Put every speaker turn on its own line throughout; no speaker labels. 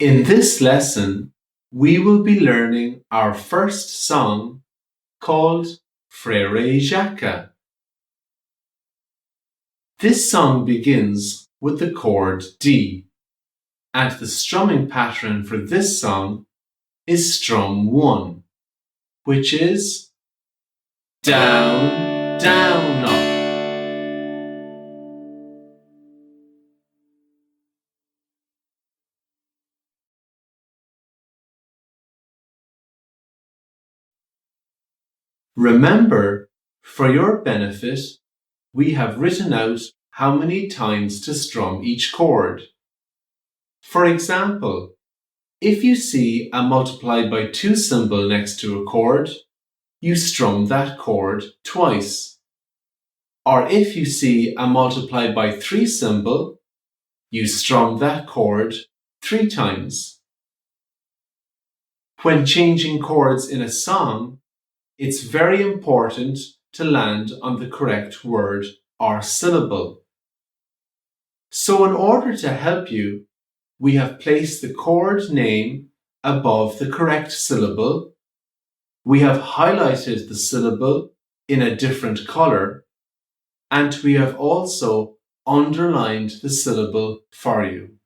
In this lesson, we will be learning our first song called Frere Jacques. This song begins with the chord D, and the strumming pattern for this song is strum 1, which is down, down, up. Remember, for your benefit, we have written out how many times to strum each chord. For example, if you see a multiplied by 2 symbol next to a chord, you strum that chord twice. Or if you see a multiplied by 3 symbol, you strum that chord 3 times. When changing chords in a song, it's very important to land on the correct word or syllable. So in order to help you, we have placed the chord name above the correct syllable. We have highlighted the syllable in a different color, and we have also underlined the syllable for you.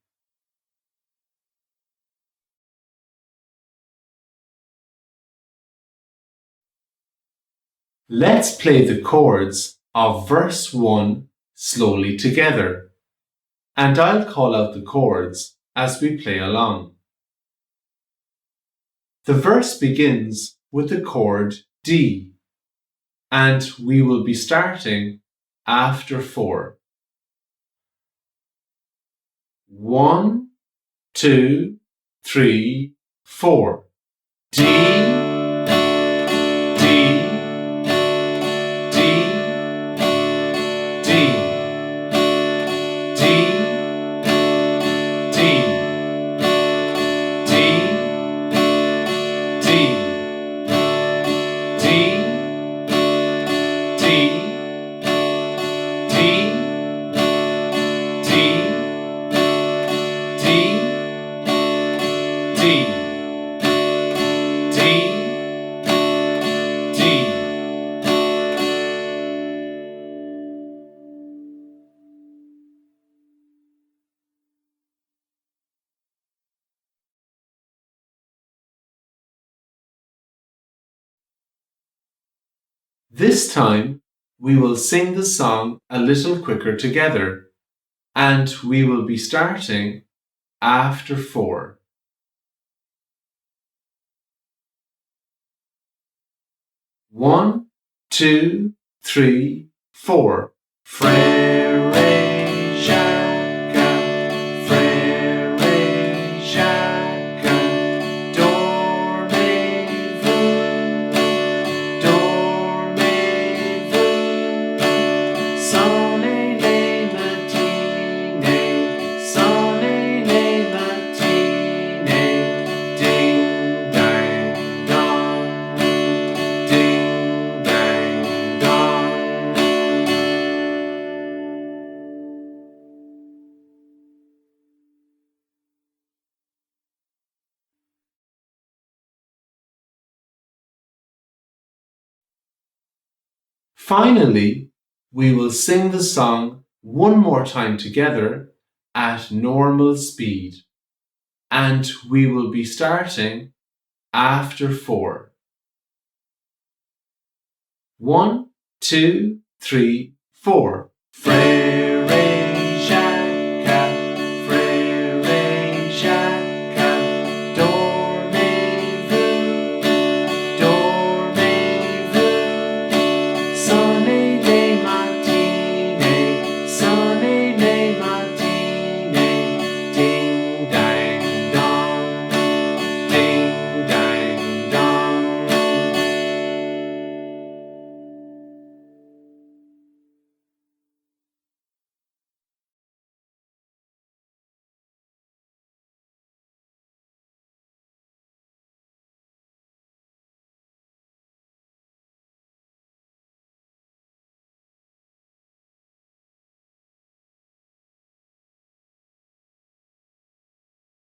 Let's play the chords of verse 1 slowly together, and I'll call out the chords as we play along. The verse begins with the chord D, and we will be starting after 4. 1, 2, 3, 4. D, D, D, D, D, D, D, D, D, D, This time, we will sing the song a little quicker together, and we will be starting after 4. 1, 2, 3, 4. Frere Jacques, Frere Jacques, dormez-vous, dormez-vous, sonnez les matinées, sonnez les matinées, ding dang dong, ding dang dong. Finally, we will sing the song one more time together at normal speed, and we will be starting after 4. 1, 2, 3, 4. Frere